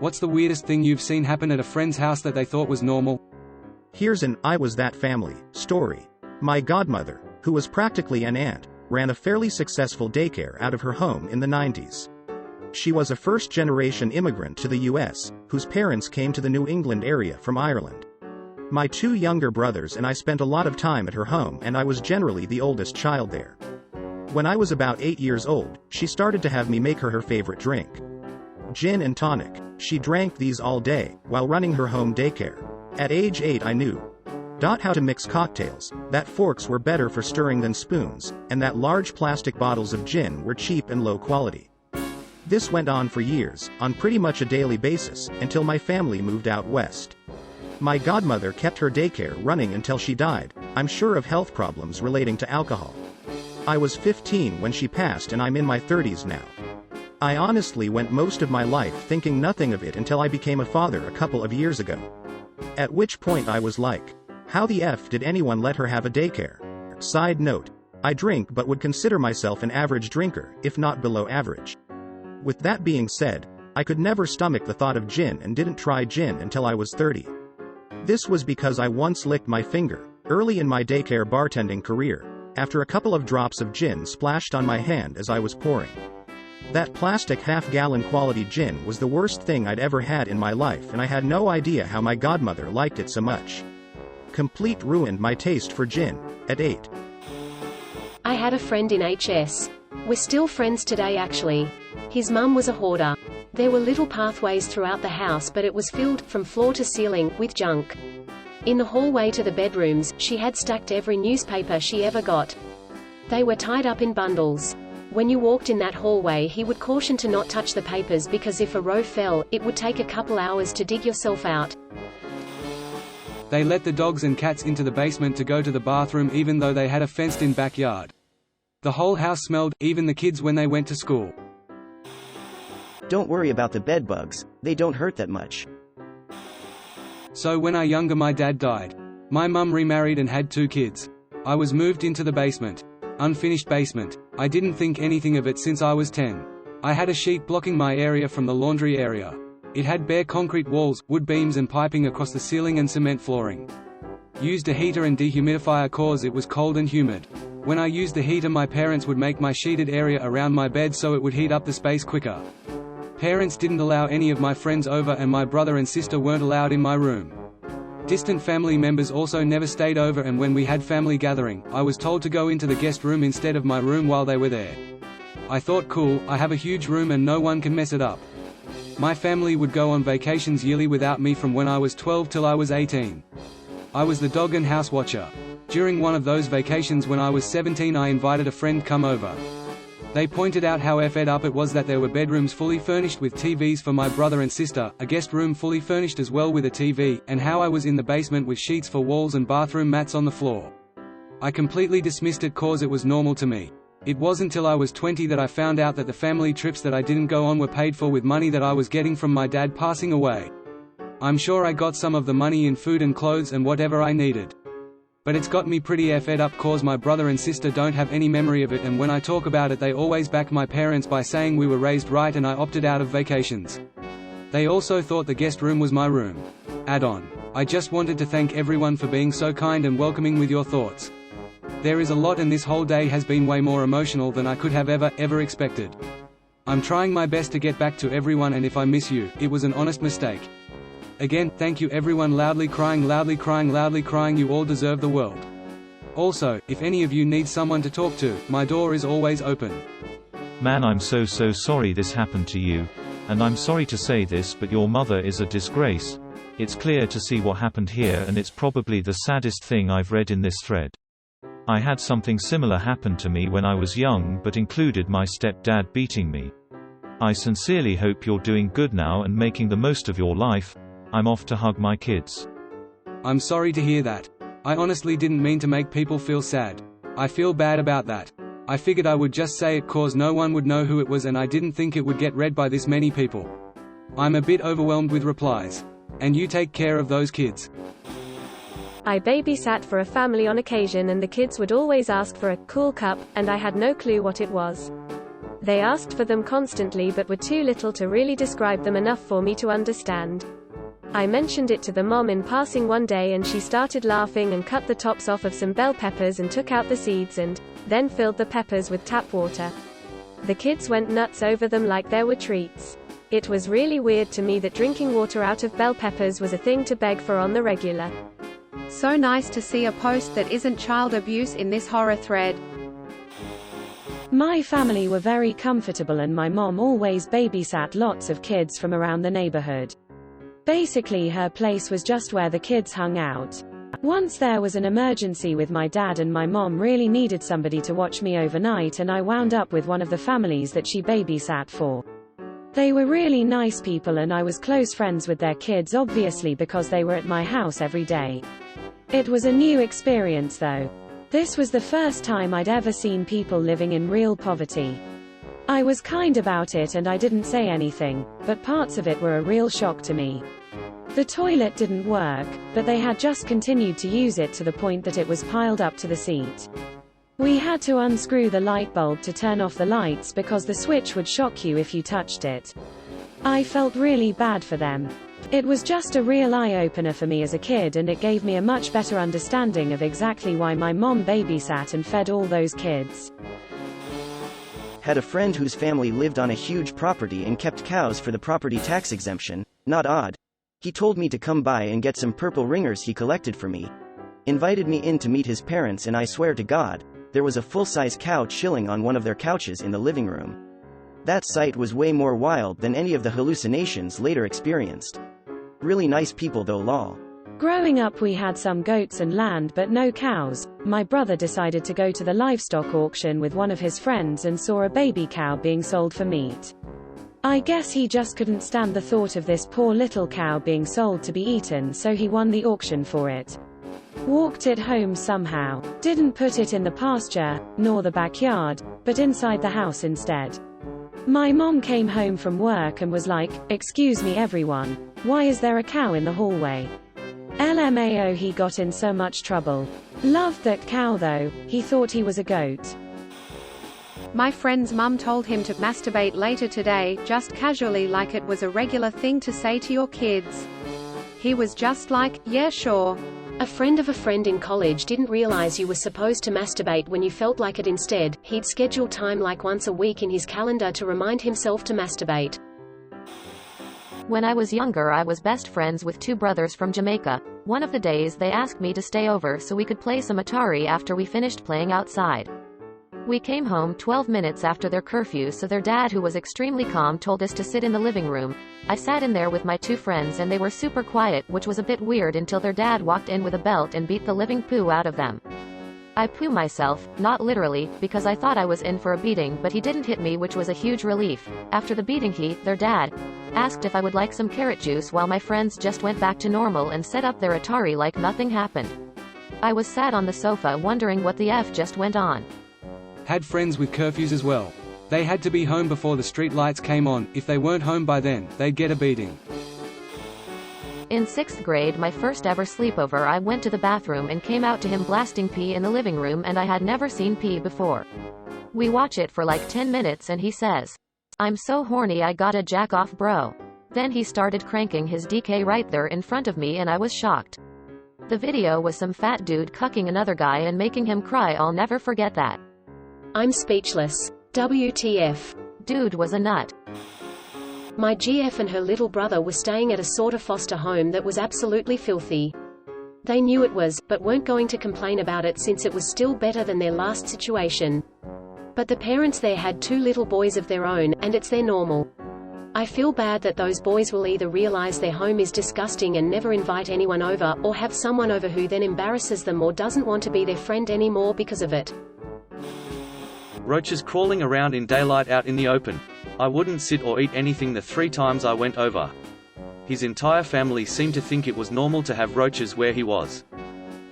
What's the weirdest thing you've seen happen at a friend's house that they thought was normal? Here's an "I was that family" story. My godmother, who was practically an aunt, ran a fairly successful daycare out of her home in the 90s. She was a first-generation immigrant to the US, whose parents came to the New England area from Ireland. My two younger brothers and I spent a lot of time at her home, and I was generally the oldest child there. When I was about 8 years old, she started to have me make her favorite drink. Gin and tonic. She drank these all day, while running her home daycare. At age 8 I knew how to mix cocktails, that forks were better for stirring than spoons, and that large plastic bottles of gin were cheap and low quality. This went on for years, on pretty much a daily basis, until my family moved out west. My godmother kept her daycare running until she died, I'm sure of health problems relating to alcohol. I was 15 when she passed and I'm in my 30s now. I honestly went most of my life thinking nothing of it until I became a father a couple of years ago. At which point I was like, how the F did anyone let her have a daycare? Side note, I drink but would consider myself an average drinker, if not below average. With that being said, I could never stomach the thought of gin and didn't try gin until I was 30. This was because I once licked my finger, early in my daycare bartending career, after a couple of drops of gin splashed on my hand as I was pouring. That plastic half-gallon quality gin was the worst thing I'd ever had in my life, and I had no idea how my godmother liked it so much. Complete ruined my taste for gin, at 8. I had a friend in HS. We're still friends today actually. His mum was a hoarder. There were little pathways throughout the house, but it was filled, from floor to ceiling, with junk. In the hallway to the bedrooms, she had stacked every newspaper she ever got. They were tied up in bundles. When you walked in that hallway, he would caution to not touch the papers because if a row fell, it would take a couple hours to dig yourself out. They let the dogs and cats into the basement to go to the bathroom even though they had a fenced-in backyard. The whole house smelled, even the kids when they went to school. Don't worry about the bed bugs, they don't hurt that much. So when my dad died. My mum remarried and had 2 kids. I was moved into the basement. Unfinished basement. I didn't think anything of it since I was 10. I had a sheet blocking my area from the laundry area. It had bare concrete walls, wood beams and piping across the ceiling and cement flooring. Used a heater and dehumidifier cause it was cold and humid. When I used the heater, my parents would make my sheeted area around my bed so it would heat up the space quicker. Parents didn't allow any of my friends over and my brother and sister weren't allowed in my room. Distant family members also never stayed over, and when we had family gathering, I was told to go into the guest room instead of my room while they were there. I thought, cool, I have a huge room and no one can mess it up. My family would go on vacations yearly without me from when I was 12 till I was 18. I was the dog and house watcher. During one of those vacations when I was 17, I invited a friend come over. They pointed out how fed up it was that there were bedrooms fully furnished with TVs for my brother and sister, a guest room fully furnished as well with a TV, and how I was in the basement with sheets for walls and bathroom mats on the floor. I completely dismissed it cause it was normal to me. It wasn't till I was 20 that I found out that the family trips that I didn't go on were paid for with money that I was getting from my dad passing away. I'm sure I got some of the money in food and clothes and whatever I needed. But it's got me pretty fed up cause my brother and sister don't have any memory of it, and when I talk about it they always back my parents by saying we were raised right and I opted out of vacations. They also thought the guest room was my room. Add-on. I just wanted to thank everyone for being so kind and welcoming with your thoughts. There is a lot, and this whole day has been way more emotional than I could have ever expected. I'm trying my best to get back to everyone, and if I miss you, it was an honest mistake. Again, thank you everyone. Loudly crying, loudly crying, loudly crying. You all deserve the world. Also, if any of you need someone to talk to, my door is always open. Man, I'm so sorry this happened to you. And I'm sorry to say this, but your mother is a disgrace. It's clear to see what happened here, and it's probably the saddest thing I've read in this thread. I had something similar happen to me when I was young, but included my stepdad beating me. I sincerely hope you're doing good now and making the most of your life. I'm off to hug my kids. I'm sorry to hear that. I honestly didn't mean to make people feel sad. I feel bad about that. I figured I would just say it cause no one would know who it was, and I didn't think it would get read by this many people. I'm a bit overwhelmed with replies. And you take care of those kids. I babysat for a family on occasion, and the kids would always ask for a cool cup, and I had no clue what it was. They asked for them constantly but were too little to really describe them enough for me to understand. I mentioned it to the mom in passing one day and she started laughing and cut the tops off of some bell peppers and took out the seeds and then filled the peppers with tap water. The kids went nuts over them like they were treats. It was really weird to me that drinking water out of bell peppers was a thing to beg for on the regular. So nice to see a post that isn't child abuse in this horror thread. My family were very comfortable and my mom always babysat lots of kids from around the neighborhood. Basically her place was just where the kids hung out. Once there was an emergency with my dad and my mom really needed somebody to watch me overnight and I wound up with one of the families that she babysat for. They were really nice people and I was close friends with their kids obviously because they were at my house every day. It was a new experience though. This was the first time I'd ever seen people living in real poverty. I was kind about it and I didn't say anything, but parts of it were a real shock to me. The toilet didn't work, but they had just continued to use it to the point that it was piled up to the seat. We had to unscrew the light bulb to turn off the lights because the switch would shock you if you touched it. I felt really bad for them. It was just a real eye-opener for me as a kid and it gave me a much better understanding of exactly why my mom babysat and fed all those kids. Had a friend whose family lived on a huge property and kept cows for the property tax exemption. Not odd. He told me to come by and get some purple ringers he collected for me. Invited me in to meet his parents and I swear to God, there was a full-size cow chilling on one of their couches in the living room. That sight was way more wild than any of the hallucinations later experienced. Really nice people though lol. Growing up we had some goats and land but no cows. My brother decided to go to the livestock auction with one of his friends and saw a baby cow being sold for meat. I guess he just couldn't stand the thought of this poor little cow being sold to be eaten, so he won the auction for it. Walked it home somehow. Didn't put it in the pasture, nor the backyard, but inside the house instead. My mom came home from work and was like, "Excuse me everyone, why is there a cow in the hallway?" LMAO, he got in so much trouble. Loved that cow though, he thought he was a goat. My friend's mum told him to masturbate later today, just casually like it was a regular thing to say to your kids. He was just like, yeah sure. A friend of a friend in college didn't realize you were supposed to masturbate when you felt like it. Instead, he'd schedule time like once a week in his calendar to remind himself to masturbate. When I was younger I was best friends with two brothers from Jamaica. One of the days they asked me to stay over so we could play some Atari after we finished playing outside. We came home 12 minutes after their curfew, so their dad, who was extremely calm, told us to sit in the living room. I sat in there with my two friends and they were super quiet, which was a bit weird until their dad walked in with a belt and beat the living poo out of them. I poo myself, not literally, because I thought I was in for a beating, but he didn't hit me, which was a huge relief. After the beating their dad, asked if I would like some carrot juice while my friends just went back to normal and set up their Atari like nothing happened. I was sat on the sofa wondering what the F just went on. Had friends with curfews as well. They had to be home before the street lights came on. If they weren't home by then, they'd get a beating. In 6th grade, my first ever sleepover, I went to the bathroom and came out to him blasting pee in the living room, and I had never seen pee before. We watch it for like 10 minutes and he says, "I'm so horny I gotta jack off bro." Then he started cranking his DK right there in front of me and I was shocked. The video was some fat dude cucking another guy and making him cry. I'll never forget that. I'm speechless. WTF. Dude was a nut. My GF and her little brother were staying at a sort of foster home that was absolutely filthy. They knew it was, but weren't going to complain about it since it was still better than their last situation. But the parents there had two little boys of their own, and it's their normal. I feel bad that those boys will either realize their home is disgusting and never invite anyone over, or have someone over who then embarrasses them or doesn't want to be their friend anymore because of it. Roaches crawling around in daylight out in the open. I wouldn't sit or eat anything the 3 times I went over. His entire family seemed to think it was normal to have roaches where he was.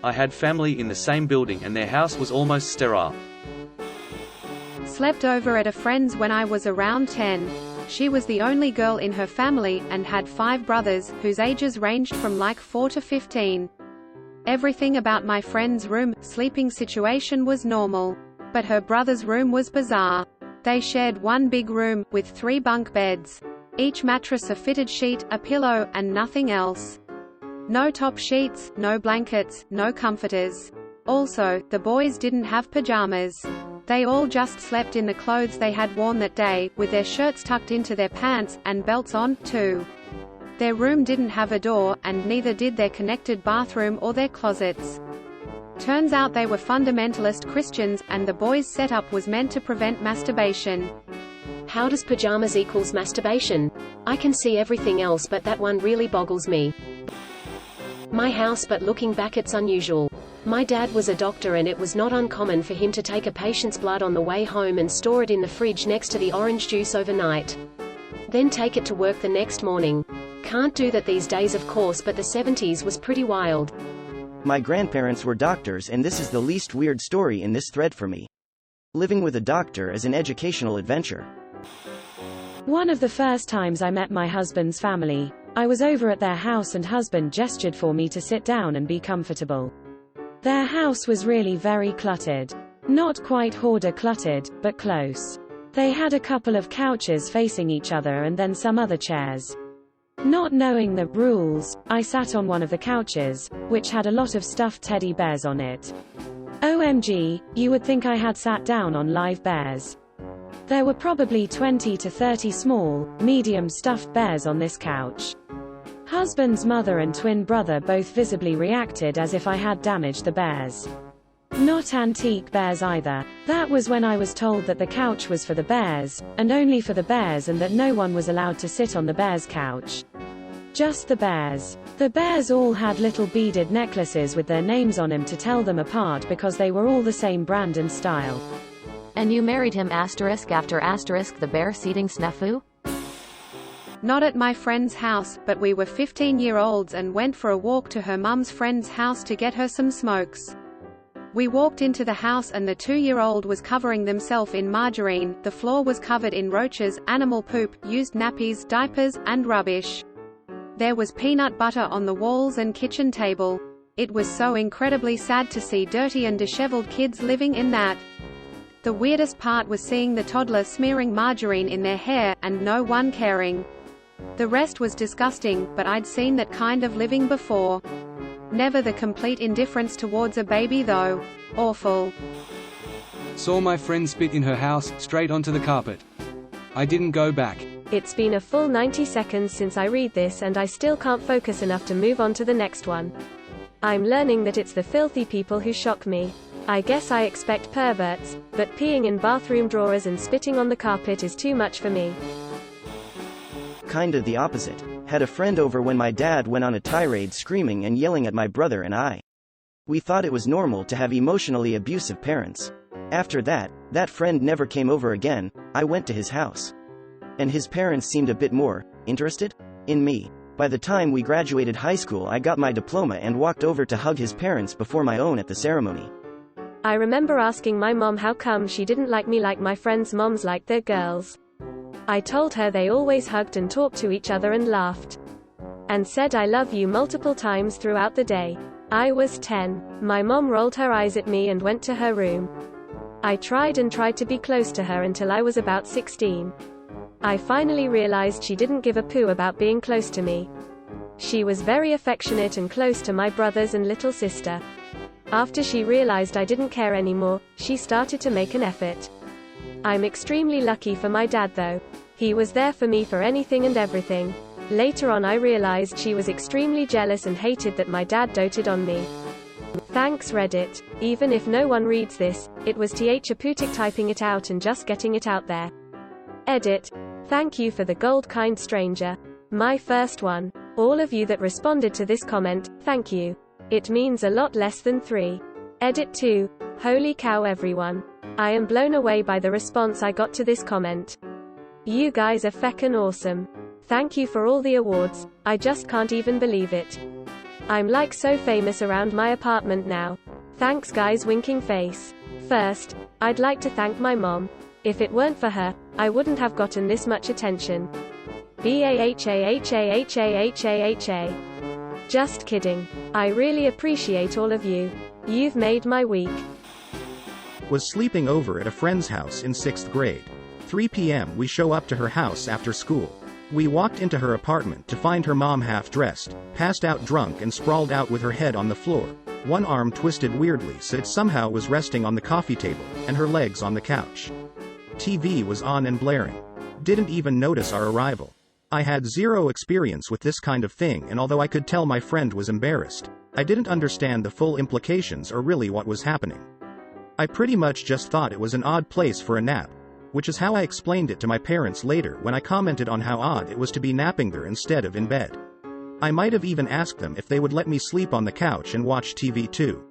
I had family in the same building and their house was almost sterile. Slept over at a friend's when I was around 10. She was the only girl in her family, and had 5 brothers, whose ages ranged from like 4 to 15. Everything about my friend's room, sleeping situation was normal. But her brother's room was bizarre. They shared one big room, with 3 bunk beds. Each mattress a fitted sheet, a pillow, and nothing else. No top sheets, no blankets, no comforters. Also, the boys didn't have pajamas. They all just slept in the clothes they had worn that day, with their shirts tucked into their pants, and belts on, too. Their room didn't have a door, and neither did their connected bathroom or their closets. Turns out they were fundamentalist Christians, and the boys' setup was meant to prevent masturbation. How does pajamas equals masturbation? I can see everything else, but that one really boggles me. My house, but looking back it's unusual. My dad was a doctor and it was not uncommon for him to take a patient's blood on the way home and store it in the fridge next to the orange juice overnight. Then take it to work the next morning. Can't do that these days of course, but the 70s was pretty wild. My grandparents were doctors, and this is the least weird story in this thread for me. Living with a doctor is an educational adventure. One of the first times I met my husband's family, I was over at their house and husband gestured for me to sit down and be comfortable. Their house was really very cluttered. Not quite hoarder cluttered, but close. They had a couple of couches facing each other and then some other chairs. Not knowing the rules, I sat on one of the couches, which had a lot of stuffed teddy bears on it. OMG, you would think I had sat down on live bears. There were probably 20 to 30 small, medium stuffed bears on this couch. Husband's mother and twin brother both visibly reacted as if I had damaged the bears. Not antique bears either. That was when I was told that the couch was for the bears, and only for the bears, and that no one was allowed to sit on the bears' couch. Just the bears. The bears all had little beaded necklaces with their names on them to tell them apart because they were all the same brand and style. And you married him asterisk after asterisk the bear-seating snafu? Not at my friend's house, but we were 15-year-olds and went for a walk to her mum's friend's house to get her some smokes. We walked into the house and the 2-year-old was covering themselves in margarine, the floor was covered in roaches, animal poop, used nappies, diapers, and rubbish. There was peanut butter on the walls and kitchen table. It was so incredibly sad to see dirty and disheveled kids living in that. The weirdest part was seeing the toddler smearing margarine in their hair, and no one caring. The rest was disgusting, but I'd seen that kind of living before. Never the complete indifference towards a baby though. Awful. Saw my friend spit in her house, straight onto the carpet. I didn't go back. It's been a full 90 seconds since I read this and I still can't focus enough to move on to the next one. I'm learning that it's the filthy people who shock me. I guess I expect perverts, but peeing in bathroom drawers and spitting on the carpet is too much for me. Kinda the opposite. Had a friend over when my dad went on a tirade screaming and yelling at my brother and I. We thought it was normal to have emotionally abusive parents. After that friend never came over again. I went to his house. And his parents seemed a bit more interested in me. By the time we graduated high school, I got my diploma and walked over to hug his parents before my own at the ceremony. I remember asking my mom how come she didn't like me like my friends' moms liked their girls. I told her they always hugged and talked to each other and laughed. And said I love you multiple times throughout the day. I was 10. My mom rolled her eyes at me and went to her room. I tried to be close to her until I was about 16. I finally realized she didn't give a poo about being close to me. She was very affectionate and close to my brothers and little sister. After she realized I didn't care anymore, she started to make an effort. I'm extremely lucky for my dad though. He was there for me for anything and everything. Later on I realized she was extremely jealous and hated that my dad doted on me. Thanks Reddit. Even if no one reads this, it was Aputic typing it out and just getting it out there. Edit. Thank you for the gold kind stranger. My first one. All of you that responded to this comment, thank you. It means a lot less than 3. Edit 2. Holy cow everyone. I am blown away by the response I got to this comment. You guys are feckin' awesome. Thank you for all the awards, I just can't even believe it. I'm like so famous around my apartment now. Thanks guys winking face. First, I'd like to thank my mom. If it weren't for her, I wouldn't have gotten this much attention. BAHAHAHAHAHA. Just kidding. I really appreciate all of you. You've made my week. Was sleeping over at a friend's house in 6th grade. 3 p.m. we show up to her house after school. We walked into her apartment to find her mom half-dressed, passed out drunk and sprawled out with her head on the floor, one arm twisted weirdly so it somehow was resting on the coffee table, and her legs on the couch. TV was on and blaring. Didn't even notice our arrival. I had zero experience with this kind of thing, and although I could tell my friend was embarrassed, I didn't understand the full implications or really what was happening. I pretty much just thought it was an odd place for a nap, which is how I explained it to my parents later when I commented on how odd it was to be napping there instead of in bed. I might have even asked them if they would let me sleep on the couch and watch TV too.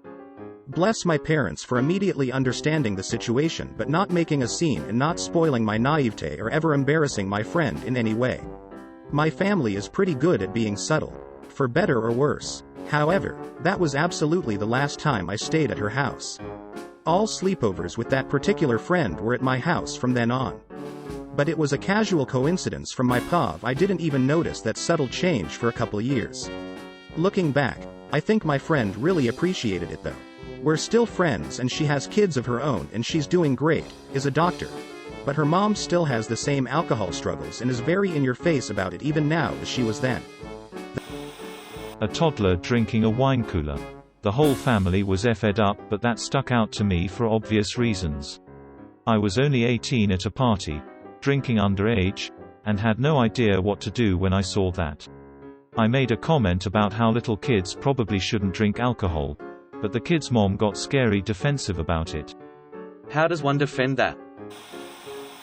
Bless my parents for immediately understanding the situation but not making a scene and not spoiling my naivete or ever embarrassing my friend in any way. My family is pretty good at being subtle, for better or worse. However, that was absolutely the last time I stayed at her house. All sleepovers with that particular friend were at my house from then on. But it was a casual coincidence from my POV. I didn't even notice that subtle change for a couple years. Looking back, I think my friend really appreciated it though. We're still friends and she has kids of her own and she's doing great, is a doctor. But her mom still has the same alcohol struggles and is very in your face about it even now as she was then. A toddler drinking a wine cooler. The whole family was effed up, but that stuck out to me for obvious reasons. I was only 18 at a party, drinking underage, and had no idea what to do when I saw that. I made a comment about how little kids probably shouldn't drink alcohol, but the kid's mom got scary defensive about it. How does one defend that?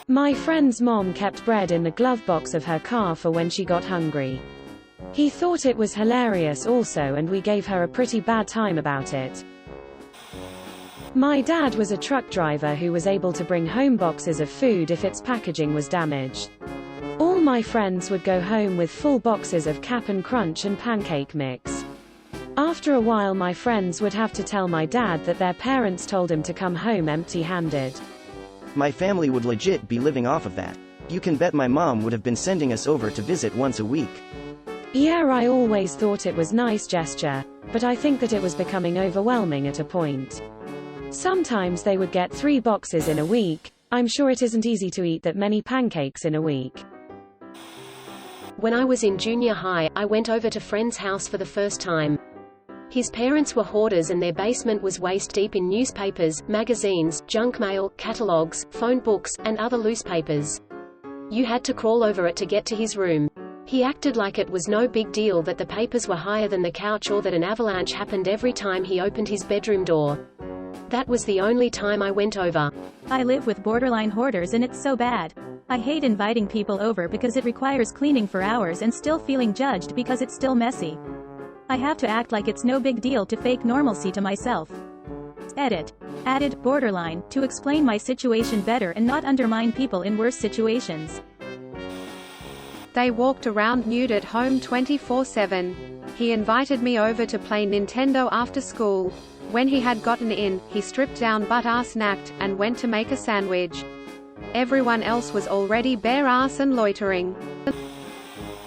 My friend's mom kept bread in the glove box of her car for when she got hungry. He thought it was hilarious also, and we gave her a pretty bad time about it. My dad was a truck driver who was able to bring home boxes of food if its packaging was damaged. All my friends would go home with full boxes of Cap'n Crunch and pancake mix. After a while my friends would have to tell my dad that their parents told him to come home empty-handed. My family would legit be living off of that. You can bet my mom would have been sending us over to visit once a week. Yeah, I always thought it was nice gesture, but I think that it was becoming overwhelming at a point. Sometimes they would get 3 boxes in a week. I'm sure it isn't easy to eat that many pancakes in a week. When I was in junior high, I went over to friend's house for the first time. His parents were hoarders and their basement was waist-deep in newspapers, magazines, junk mail, catalogs, phone books, and other loose papers. You had to crawl over it to get to his room. He acted like it was no big deal that the papers were higher than the couch or that an avalanche happened every time he opened his bedroom door. That was the only time I went over. I live with borderline hoarders and it's so bad. I hate inviting people over because it requires cleaning for hours and still feeling judged because it's still messy. I have to act like it's no big deal to fake normalcy to myself. Edit. Added, borderline, to explain my situation better and not undermine people in worse situations. They walked around nude at home 24/7. He invited me over to play Nintendo after school. When he had gotten in, he stripped down butt-ass naked, and went to make a sandwich. Everyone else was already bare-ass and loitering.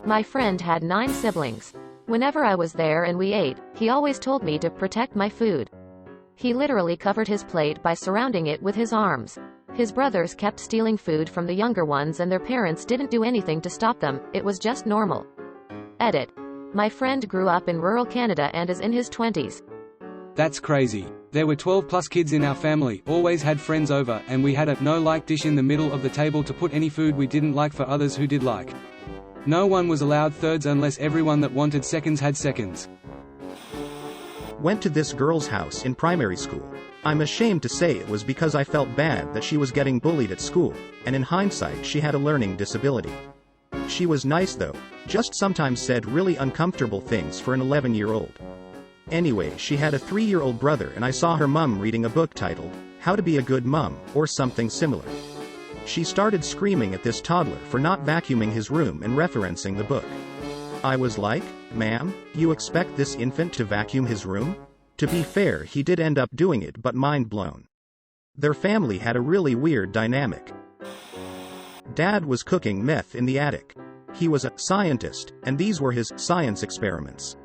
My friend had 9 siblings. Whenever I was there and we ate, he always told me to protect my food. He literally covered his plate by surrounding it with his arms. His brothers kept stealing food from the younger ones and their parents didn't do anything to stop them, it was just normal. Edit. My friend grew up in rural Canada and is in his 20s. That's crazy. There were 12 plus kids in our family, always had friends over, and we had a no-like dish in the middle of the table to put any food we didn't like for others who did like. No one was allowed thirds unless everyone that wanted seconds had seconds. Went to this girl's house in primary school. I'm ashamed to say it was because I felt bad that she was getting bullied at school, and in hindsight she had a learning disability. She was nice though, just sometimes said really uncomfortable things for an 11-year-old. Anyway, she had a 3-year-old brother and I saw her mum reading a book titled, How to Be a Good Mum, or something similar. She started screaming at this toddler for not vacuuming his room and referencing the book. I was like, ma'am, you expect this infant to vacuum his room? To be fair, he did end up doing it, but mind blown. Their family had a really weird dynamic. Dad was cooking meth in the attic. He was a scientist, and these were his science experiments.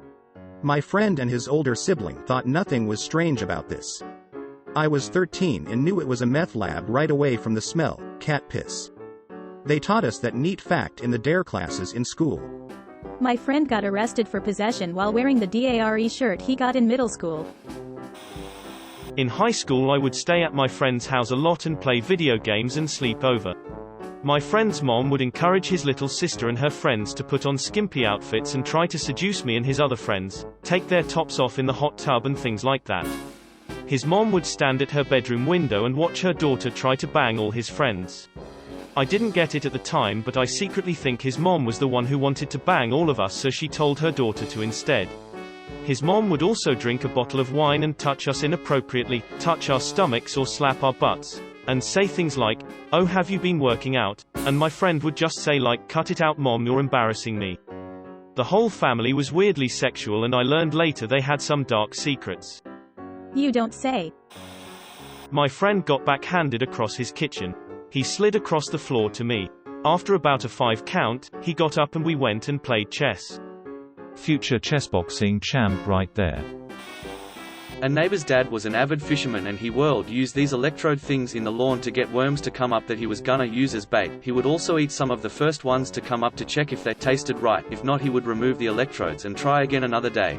My friend and his older sibling thought nothing was strange about this. I was 13 and knew it was a meth lab right away from the smell, cat piss. They taught us that neat fact in the DARE classes in school. My friend got arrested for possession while wearing the DARE shirt he got in middle school. In high school I would stay at my friend's house a lot and play video games and sleep over. My friend's mom would encourage his little sister and her friends to put on skimpy outfits and try to seduce me and his other friends, take their tops off in the hot tub and things like that. His mom would stand at her bedroom window and watch her daughter try to bang all his friends. I didn't get it at the time, but I secretly think his mom was the one who wanted to bang all of us, so she told her daughter to instead. His mom would also drink a bottle of wine and touch us inappropriately, touch our stomachs or slap our butts, and say things like, "Oh, have you been working out?" And my friend would just say like, "Cut it out mom, you're embarrassing me." The whole family was weirdly sexual, and I learned later they had some dark secrets. You don't say. My friend got backhanded across his kitchen. He slid across the floor to me. After about a 5 count, he got up and we went and played chess. Future chessboxing champ right there. A neighbor's dad was an avid fisherman and he used these electrode things in the lawn to get worms to come up that he was gonna use as bait. He would also eat some of the first ones to come up to check if they tasted right. If not, he would remove the electrodes and try again another day.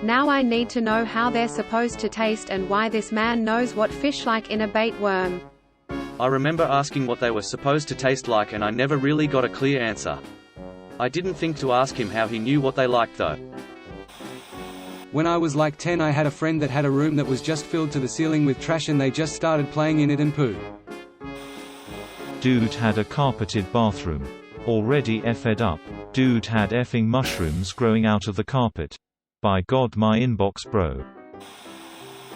Now I need to know how they're supposed to taste and why this man knows what fish like in a bait worm. I remember asking what they were supposed to taste like and I never really got a clear answer. I didn't think to ask him how he knew what they liked though. When I was like 10, I had a friend that had a room that was just filled to the ceiling with trash and they just started playing in it and pooed. Dude had a carpeted bathroom. Already effed up. Dude had effing mushrooms growing out of the carpet. By God, my inbox bro.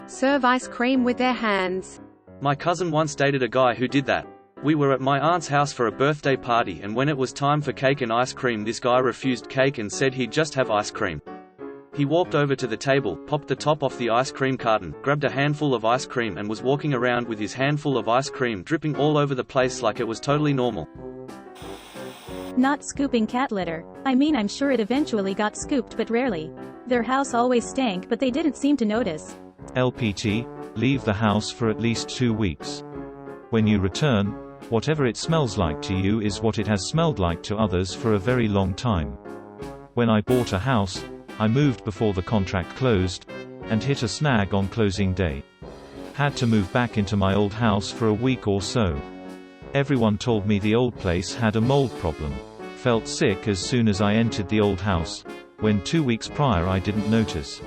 Serve ice cream with their hands. My cousin once dated a guy who did that. We were at my aunt's house for a birthday party and when it was time for cake and ice cream, this guy refused cake and said he'd just have ice cream. He walked over to the table, popped the top off the ice cream carton, grabbed a handful of ice cream and was walking around with his handful of ice cream dripping all over the place like it was totally normal. Not scooping cat litter. I mean, I'm sure it eventually got scooped, but rarely. Their house always stank, but they didn't seem to notice. LPT, leave the house for at least 2 weeks. When you return, whatever it smells like to you is what it has smelled like to others for a very long time. When I bought a house, I moved before the contract closed, and hit a snag on closing day. Had to move back into my old house for a week or so. Everyone told me the old place had a mold problem. Felt sick as soon as I entered the old house, when 2 weeks prior I didn't notice.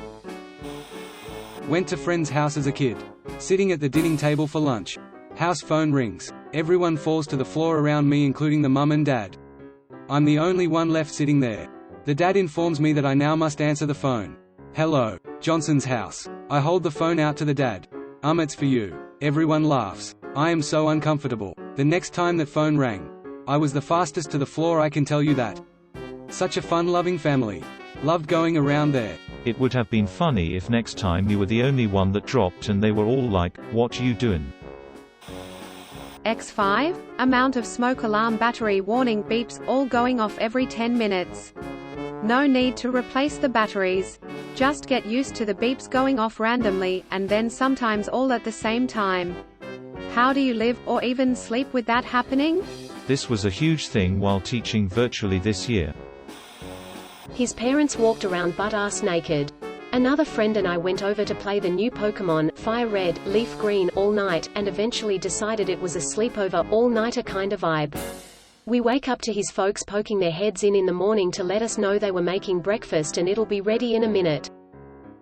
Went to friend's house as a kid. Sitting at the dining table for lunch. House phone rings. Everyone falls to the floor around me, including the mum and dad. I'm the only one left sitting there. The dad informs me that I now must answer the phone. Hello, Johnson's house. I hold the phone out to the dad. It's for you. Everyone laughs. I am so uncomfortable. The next time that phone rang, I was the fastest to the floor, I can tell you that. Such a fun-loving family. Loved going around there. It would have been funny if next time you were the only one that dropped and they were all like, "What you doing?" X5, amount of smoke alarm battery warning beeps, all going off every 10 minutes. No need to replace the batteries. Just get used to the beeps going off randomly, and then sometimes all at the same time. How do you live, or even sleep with that happening? This was a huge thing while teaching virtually this year. His parents walked around butt-ass naked. Another friend and I went over to play the new Pokemon, Fire Red, Leaf Green, all night, and eventually decided it was a sleepover, all-nighter kind of vibe. We wake up to his folks poking their heads in the morning to let us know they were making breakfast and it'll be ready in a minute.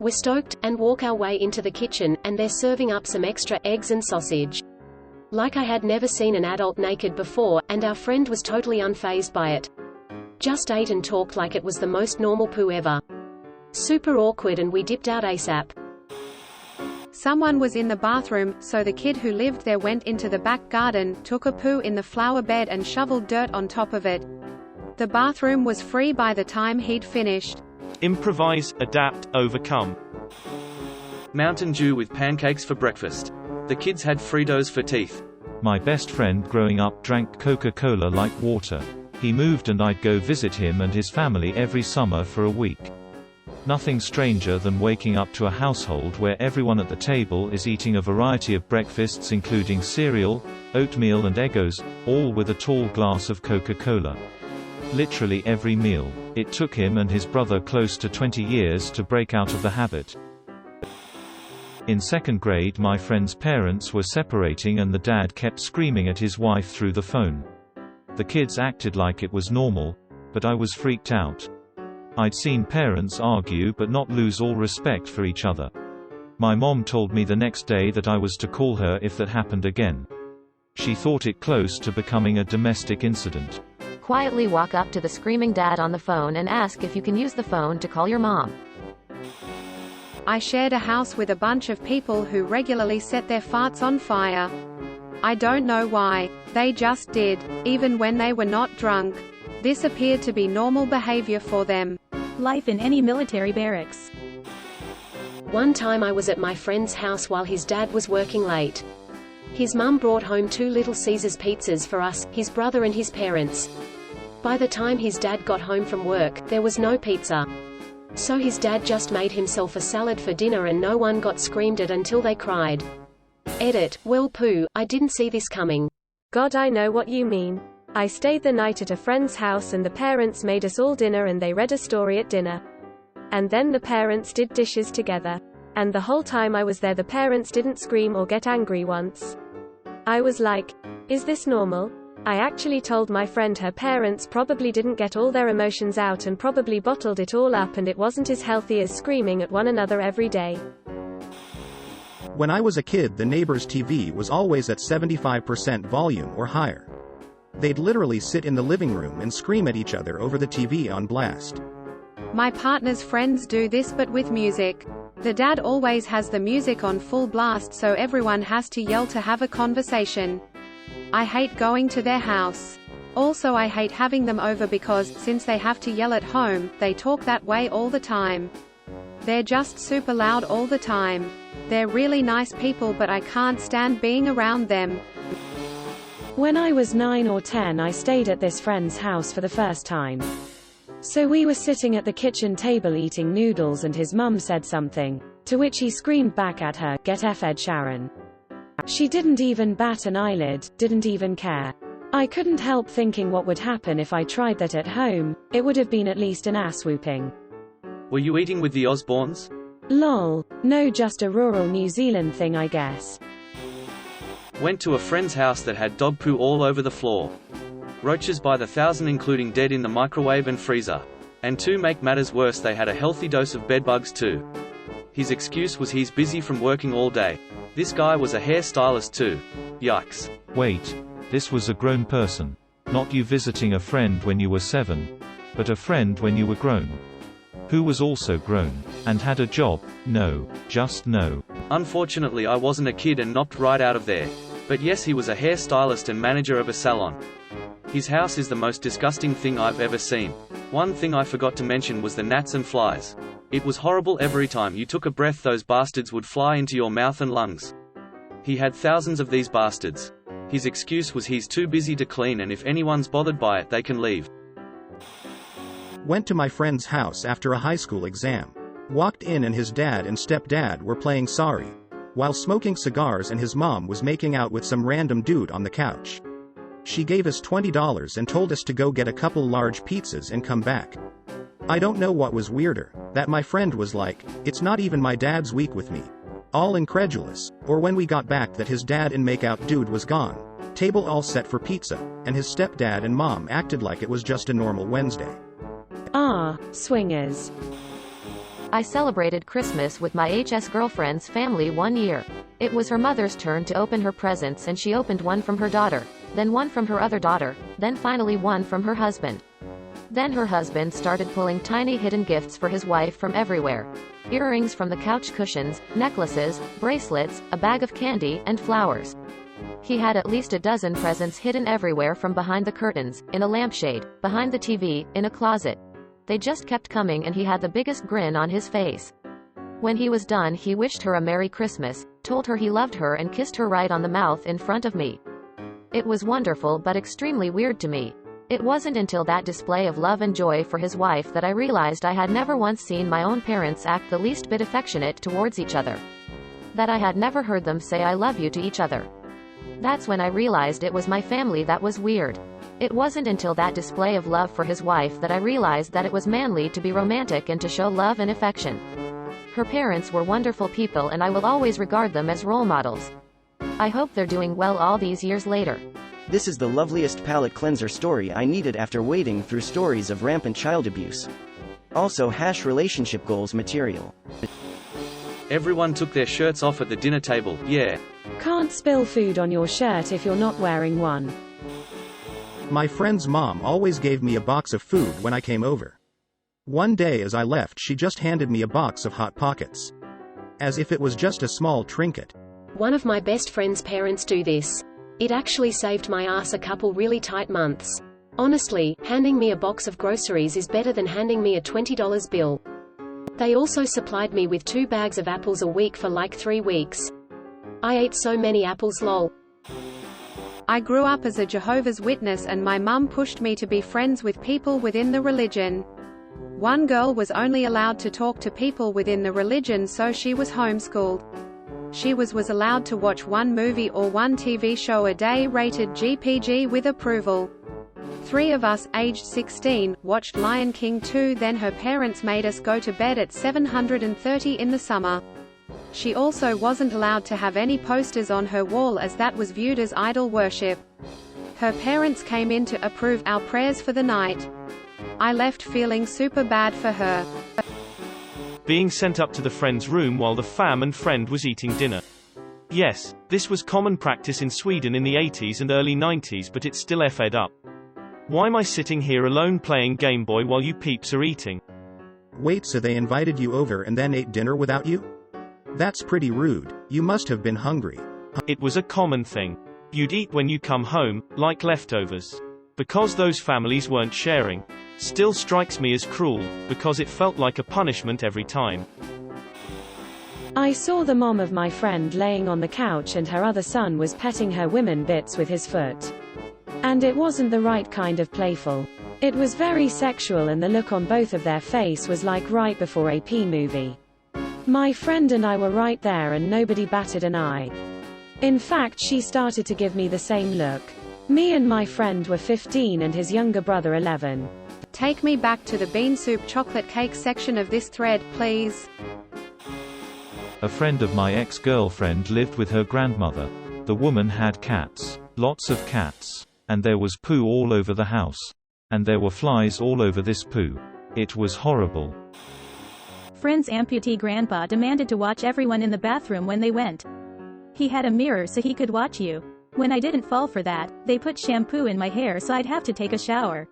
We're stoked, and walk our way into the kitchen, and they're serving up some extra eggs and sausage. Like I had never seen an adult naked before, and our friend was totally unfazed by it. Just ate and talked like it was the most normal poo ever. Super awkward, and we dipped out ASAP. Someone was in the bathroom, so the kid who lived there went into the back garden, took a poo in the flower bed and shoveled dirt on top of it. The bathroom was free by the time he'd finished. Improvise, adapt, overcome. Mountain Dew with pancakes for breakfast. The kids had Fritos for teeth. My best friend growing up drank Coca-Cola like water. He moved and I'd go visit him and his family every summer for a week. Nothing stranger than waking up to a household where everyone at the table is eating a variety of breakfasts including cereal, oatmeal and Eggos, all with a tall glass of Coca-Cola. Literally every meal. It took him and his brother close to 20 years to break out of the habit. In second grade, my friend's parents were separating and the dad kept screaming at his wife through the phone. The kids acted like it was normal, but I was freaked out. I'd seen parents argue but not lose all respect for each other. My mom told me the next day that I was to call her if that happened again. She thought it close to becoming a domestic incident. Quietly walk up to the screaming dad on the phone and ask if you can use the phone to call your mom. I shared a house with a bunch of people who regularly set their farts on fire. I don't know why. They just did, even when they were not drunk. This appeared to be normal behavior for them. Life in any military barracks. One time I was at my friend's house while his dad was working late. His mum brought home 2 Little Caesars pizzas for us, his brother and his parents. By the time his dad got home from work, there was no pizza. So his dad just made himself a salad for dinner and no one got screamed at until they cried. Edit, well poo, I didn't see this coming. God, I know what you mean. I stayed the night at a friend's house and the parents made us all dinner and they read a story at dinner. And then the parents did dishes together. And the whole time I was there the parents didn't scream or get angry once. I was like, is this normal? I actually told my friend her parents probably didn't get all their emotions out and probably bottled it all up and it wasn't as healthy as screaming at one another every day. When I was a kid, the neighbor's TV was always at 75% volume or higher. They'd literally sit in the living room and scream at each other over the TV on blast. My partner's friends do this but with music. The dad always has the music on full blast so everyone has to yell to have a conversation. I hate going to their house. Also I hate having them over because, since they have to yell at home, they talk that way all the time. They're just super loud all the time. They're really nice people but I can't stand being around them. When I was 9 or 10 I stayed at this friend's house for the first time. So we were sitting at the kitchen table eating noodles and his mum said something, to which he screamed back at her, "Get effed Sharon." She didn't even bat an eyelid, didn't even care. I couldn't help thinking what would happen if I tried that at home. It would have been at least an ass whooping. Were you eating with the Osbournes? Lol. No, just a rural New Zealand thing I guess. Went to a friend's house that had dog poo all over the floor. Roaches by the thousand including dead in the microwave and freezer. And to make matters worse they had a healthy dose of bedbugs too. His excuse was he's busy from working all day. This guy was a hairstylist too. Yikes. Wait. This was a grown person. Not you visiting a friend when you were 7. But a friend when you were grown. Who was also grown. And had a job? No. Just no. Unfortunately I wasn't a kid and knocked right out of there. But yes, he was a hairstylist and manager of a salon. His house is the most disgusting thing I've ever seen. One thing I forgot to mention was the gnats and flies. It was horrible. Every time you took a breath those bastards would fly into your mouth and lungs. He had thousands of these bastards. His excuse was he's too busy to clean and if anyone's bothered by it they can leave. Went to my friend's house after a high school exam. Walked in and his dad and stepdad were playing Sorry, while smoking cigars and his mom was making out with some random dude on the couch. She gave us $20 and told us to go get a couple large pizzas and come back. I don't know what was weirder, that my friend was like, "It's not even my dad's week with me." All incredulous, or when we got back that his dad and makeout dude was gone, table all set for pizza, and his stepdad and mom acted like it was just a normal Wednesday. Ah, swingers. I celebrated Christmas with my HS girlfriend's family one year. It was her mother's turn to open her presents and she opened one from her daughter, then one from her other daughter, then finally one from her husband. Then her husband started pulling tiny hidden gifts for his wife from everywhere. Earrings from the couch cushions, necklaces, bracelets, a bag of candy, and flowers. He had at least a dozen presents hidden everywhere, from behind the curtains, in a lampshade, behind the TV, in a closet. They just kept coming and he had the biggest grin on his face. When he was done he wished her a Merry Christmas, told her he loved her and kissed her right on the mouth in front of me. It was wonderful but extremely weird to me. It wasn't until that display of love and joy for his wife that I realized I had never once seen my own parents act the least bit affectionate towards each other. That I had never heard them say I love you to each other. That's when I realized it was my family that was weird. It wasn't until that display of love for his wife that I realized that it was manly to be romantic and to show love and affection. Her parents were wonderful people and I will always regard them as role models. I hope they're doing well all these years later. This is the loveliest palate cleanser story I needed after wading through stories of rampant child abuse. Also # relationship goals material. Everyone took their shirts off at the dinner table, yeah. Can't spill food on your shirt if you're not wearing one. My friend's mom always gave me a box of food when I came over. One day as I left, she just handed me a box of Hot Pockets. As if it was just a small trinket. One of my best friend's parents do this. It actually saved my ass a couple really tight months. Honestly, handing me a box of groceries is better than handing me a $20 bill. They also supplied me with 2 bags of apples a week for like 3 weeks. I ate so many apples lol. I grew up as a Jehovah's Witness and my mum pushed me to be friends with people within the religion. One girl was only allowed to talk to people within the religion, so she was homeschooled. She was allowed to watch 1 movie or 1 TV show a day rated GPG with approval. 3 of us, aged 16, watched Lion King 2. Then her parents made us go to bed at 7:30 in the summer. She also wasn't allowed to have any posters on her wall as that was viewed as idol worship. Her parents came in to approve our prayers for the night. I left feeling super bad for her. Being sent up to the friend's room while the fam and friend was eating dinner. Yes, this was common practice in Sweden in the 80s and early 90s, but it's still effed up. Why am I sitting here alone playing Game Boy while you peeps are eating? Wait, so they invited you over and then ate dinner without you? That's pretty rude. You must have been hungry. It was a common thing. You'd eat when you come home, like leftovers. Because those families weren't sharing. Still strikes me as cruel, because it felt like a punishment every time. I saw the mom of my friend laying on the couch and her other son was petting her women bits with his foot. And it wasn't the right kind of playful. It was very sexual and the look on both of their face was like right before a P movie. My friend and I were right there and nobody batted an eye. In fact, she started to give me the same look. Me and my friend were 15 and his younger brother 11. Take me back to the bean soup chocolate cake section of this thread, please. A friend of my ex-girlfriend lived with her grandmother. The woman had cats. Lots of cats. And there was poo all over the house. And there were flies all over this poo. It was horrible. Friend's amputee grandpa demanded to watch everyone in the bathroom when they went. He had a mirror so he could watch you. When I didn't fall for that, they put shampoo in my hair so I'd have to take a shower.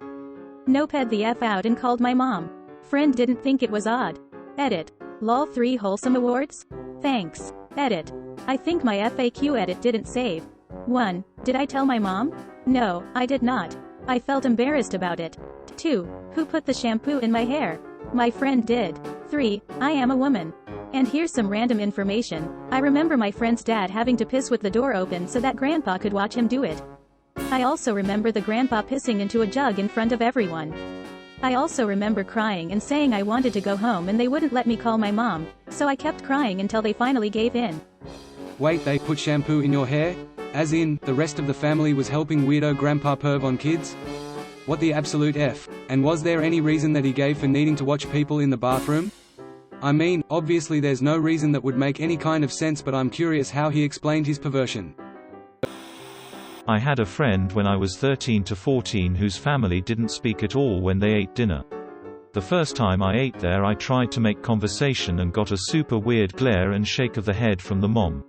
Noped the F out and called my mom. Friend didn't think it was odd. Edit. Lol 3 wholesome awards? Thanks. Edit. I think my FAQ edit didn't save. 1. Did I tell my mom? No, I did not. I felt embarrassed about it. 2. Who put the shampoo in my hair? My friend did. 3. I am a woman. And here's some random information. I remember my friend's dad having to piss with the door open so that grandpa could watch him do it. I also remember the grandpa pissing into a jug in front of everyone. I also remember crying and saying I wanted to go home and they wouldn't let me call my mom, so I kept crying until they finally gave in. Wait, they put shampoo in your hair? As in, the rest of the family was helping weirdo grandpa perv on kids? What the absolute F? And was there any reason that he gave for needing to watch people in the bathroom? I mean, obviously there's no reason that would make any kind of sense, but I'm curious how he explained his perversion. I had a friend when I was 13 to 14 whose family didn't speak at all when they ate dinner. The first time I ate there I tried to make conversation and got a super weird glare and shake of the head from the mom.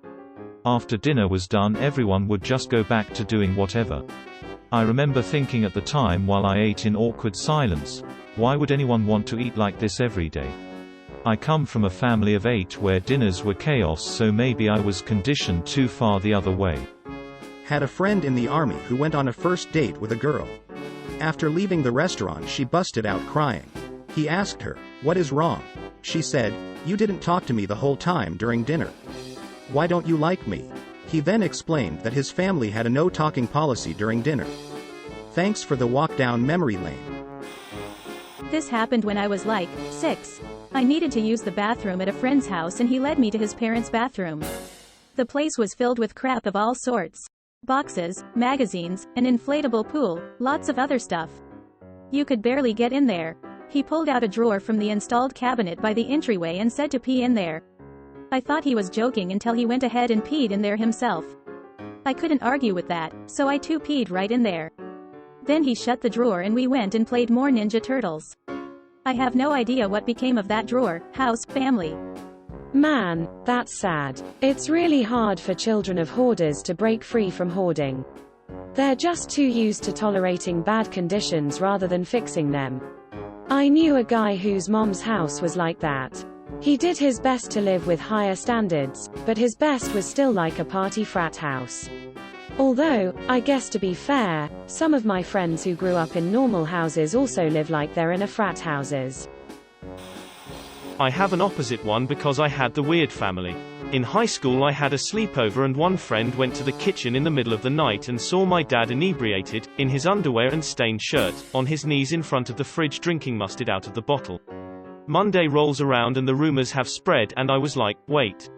After dinner was done everyone would just go back to doing whatever. I remember thinking at the time while I ate in awkward silence, why would anyone want to eat like this every day? I come from a family of 8 where dinners were chaos, so maybe I was conditioned too far the other way. Had a friend in the army who went on a first date with a girl. After leaving the restaurant she busted out crying. He asked her, "What is wrong?" She said, "You didn't talk to me the whole time during dinner. Why don't you like me?" He then explained that his family had a no-talking policy during dinner. Thanks for the walk down memory lane. This happened when I was like 6. I needed to use the bathroom at a friend's house and he led me to his parents' bathroom. The place was filled with crap of all sorts. Boxes, magazines, an inflatable pool, lots of other stuff. You could barely get in there. He pulled out a drawer from the installed cabinet by the entryway and said to pee in there. I thought he was joking until he went ahead and peed in there himself. I couldn't argue with that, so I too peed right in there. Then he shut the drawer and we went and played more Ninja Turtles. I have no idea what became of that drawer, house, family. Man, that's sad. It's really hard for children of hoarders to break free from hoarding. They're just too used to tolerating bad conditions rather than fixing them. I knew a guy whose mom's house was like that. He did his best to live with higher standards, but his best was still like a party frat house. Although, I guess to be fair, some of my friends who grew up in normal houses also live like they're in a frat houses. I have an opposite one because I had the weird family. In high school I had a sleepover and one friend went to the kitchen in the middle of the night and saw my dad inebriated, in his underwear and stained shirt, on his knees in front of the fridge drinking mustard out of the bottle. Monday rolls around and the rumors have spread and I was like, wait.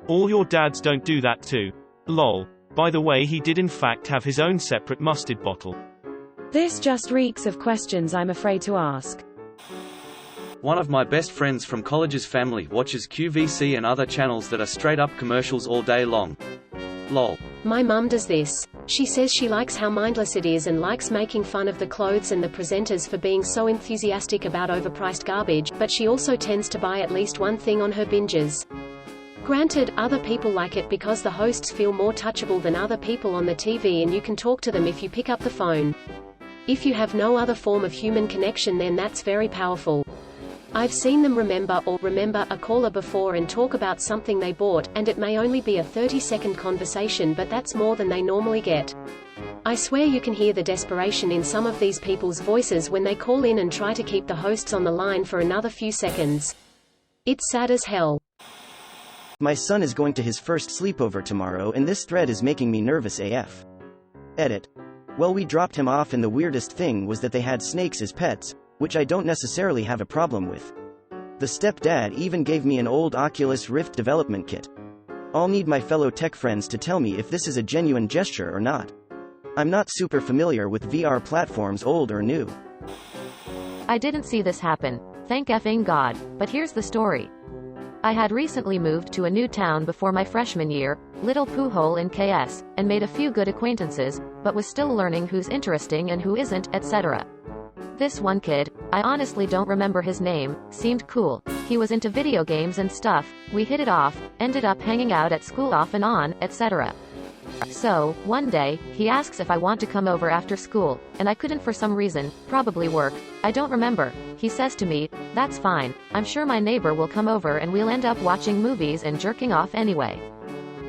All your dads don't do that too. Lol. By the way, he did in fact have his own separate mustard bottle. This just reeks of questions I'm afraid to ask. One of my best friends from college's family watches QVC and other channels that are straight up commercials all day long. Lol. My mum does this. She says she likes how mindless it is and likes making fun of the clothes and the presenters for being so enthusiastic about overpriced garbage, but she also tends to buy at least one thing on her binges. Granted, other people like it because the hosts feel more touchable than other people on the TV and you can talk to them if you pick up the phone. If you have no other form of human connection, then that's very powerful. I've seen them remember a caller before and talk about something they bought, and it may only be a 30-second conversation, but that's more than they normally get. I swear you can hear the desperation in some of these people's voices when they call in and try to keep the hosts on the line for another few seconds. It's sad as hell. My son is going to his first sleepover tomorrow and this thread is making me nervous AF. Edit. Well, we dropped him off and the weirdest thing was that they had snakes as pets, which I don't necessarily have a problem with. The stepdad even gave me an old Oculus Rift development kit. I'll need my fellow tech friends to tell me if this is a genuine gesture or not. I'm not super familiar with VR platforms, old or new. I didn't see this happen, thank effing God, but here's the story. I had recently moved to a new town before my freshman year, little poo hole in KS, and made a few good acquaintances, but was still learning who's interesting and who isn't, etc. This one kid, I honestly don't remember his name, seemed cool. He was into video games and stuff, we hit it off, ended up hanging out at school off and on, etc. So, one day, he asks if I want to come over after school, and I couldn't for some reason, probably work, I don't remember. He says to me, that's fine, I'm sure my neighbor will come over and we'll end up watching movies and jerking off anyway.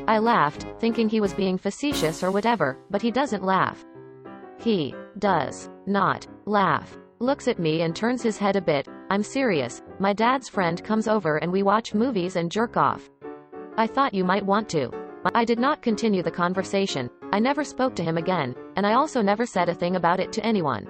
I laughed, thinking he was being facetious or whatever, but he doesn't laugh. He does not laugh. Looks at me and turns his head a bit. I'm serious. My dad's friend comes over and we watch movies and jerk off. I thought you might want to. I did not continue the conversation. I never spoke to him again, and I also never said a thing about it to anyone.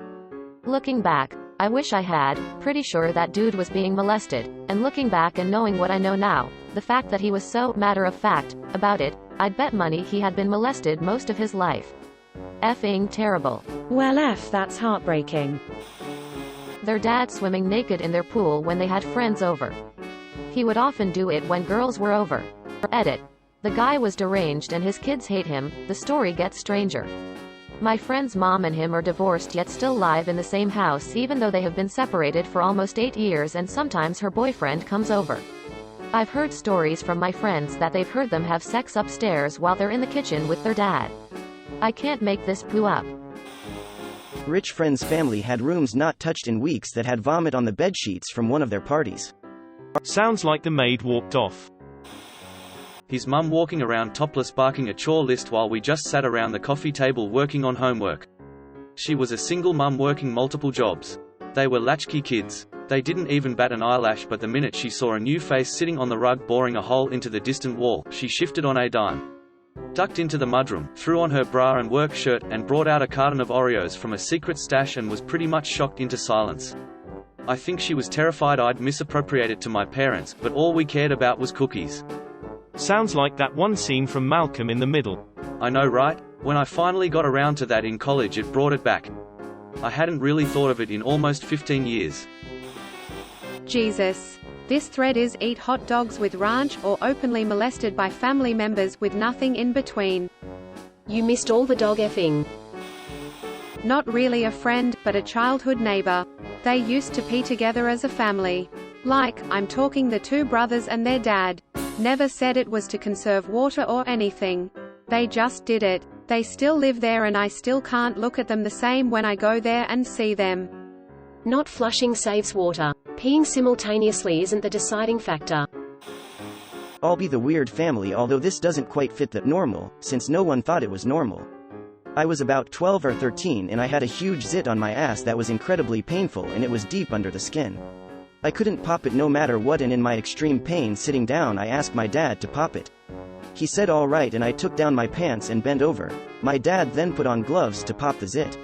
Looking back, I wish I had. Pretty sure that dude was being molested, and looking back and knowing what I know now, the fact that he was so matter-of-fact about it, I'd bet money he had been molested most of his life. Effing terrible. Well, that's heartbreaking. Their dad swimming naked in their pool when they had friends over. He would often do it when girls were over. Edit. The guy was deranged and his kids hate him. The story gets stranger. My friend's mom and him are divorced yet still live in the same house even though they have been separated for almost 8 years, and sometimes her boyfriend comes over. I've heard stories from my friends that they've heard them have sex upstairs while they're in the kitchen with their dad. I can't make this poo up. Rich friend's family had rooms not touched in weeks that had vomit on the bedsheets from one of their parties. Sounds like the maid walked off. His mum walking around topless barking a chore list while we just sat around the coffee table working on homework. She was a single mum working multiple jobs. They were latchkey kids. They didn't even bat an eyelash, but the minute she saw a new face sitting on the rug boring a hole into the distant wall, she shifted on a dime. ducked into the mudroom, threw on her bra and work shirt, and brought out a carton of Oreos from a secret stash and was pretty much shocked into silence. I think she was terrified I'd misappropriate it to my parents, but all we cared about was cookies. Sounds like that one scene from Malcolm in the Middle. I know, right? When I finally got around to that in college, it brought it back. I hadn't really thought of it in almost 15 years. Jesus. This thread is eat hot dogs with ranch or openly molested by family members with nothing in between. You missed all the dog effing. Not really a friend, but a childhood neighbor. They used to pee together as a family. Like, I'm talking the two brothers and their dad. Never said it was to conserve water or anything. They just did it. They still live there and I still can't look at them the same when I go there and see them. Not flushing saves water. Peeing simultaneously isn't the deciding factor. I'll be the weird family, although this doesn't quite fit that normal, since no one thought it was normal. I was about 12 or 13 and I had a huge zit on my ass that was incredibly painful and it was deep under the skin. I couldn't pop it no matter what, and in my extreme pain sitting down I asked my dad to pop it. He said alright and I took down my pants and bent over. My dad then put on gloves to pop the zit.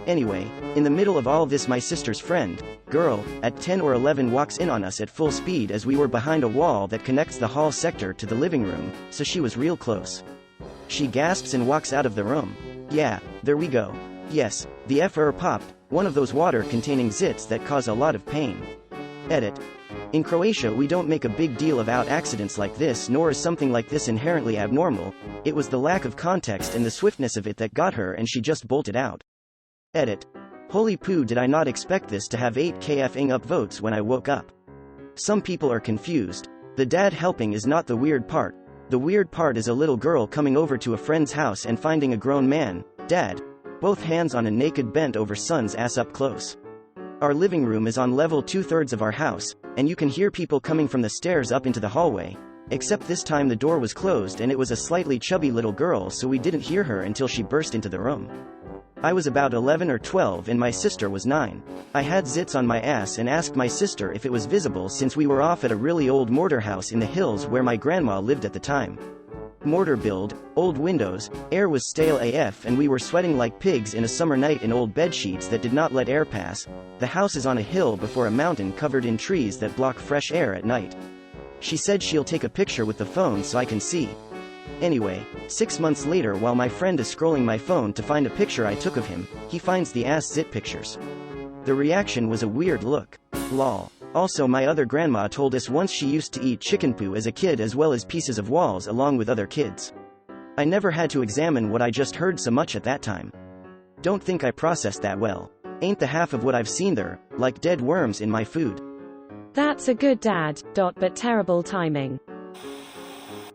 Anyway, in the middle of all this my sister's friend, girl, at 10 or 11 walks in on us at full speed as we were behind a wall that connects the hall sector to the living room, so she was real close. She gasps and walks out of the room. Yeah, there we go. Yes, the F-er popped, one of those water-containing zits that cause a lot of pain. Edit. In Croatia we don't make a big deal about accidents like this, nor is something like this inherently abnormal. It was the lack of context and the swiftness of it that got her and she just bolted out. Edit. Holy poo, did I not expect this to have 8k effing upvotes when I woke up. Some people are confused. The dad helping is not the weird part. The weird part is a little girl coming over to a friend's house and finding a grown man, dad, both hands on a naked bent over son's ass up close. Our living room is on level 2/3 of our house, and you can hear people coming from the stairs up into the hallway, except this time the door was closed and it was a slightly chubby little girl, so we didn't hear her until she burst into the room. I was about 11 or 12 and my sister was 9. I had zits on my ass and asked my sister if it was visible since we were off at a really old mortar house in the hills where my grandma lived at the time. Mortar build, old windows, air was stale AF and we were sweating like pigs in a summer night in old bedsheets that did not let air pass. The house is on a hill before a mountain covered in trees that block fresh air at night. She said she'll take a picture with the phone so I can see. Anyway, 6 months later while my friend is scrolling my phone to find a picture I took of him, he finds the ass zit pictures. The reaction was a weird look. Lol. Also my other grandma told us once she used to eat chicken poo as a kid as well as pieces of walls along with other kids. I never had to examine what I just heard so much at that time. Don't think I processed that well. Ain't the half of what I've seen there, like dead worms in my food. That's a good dad, but terrible timing.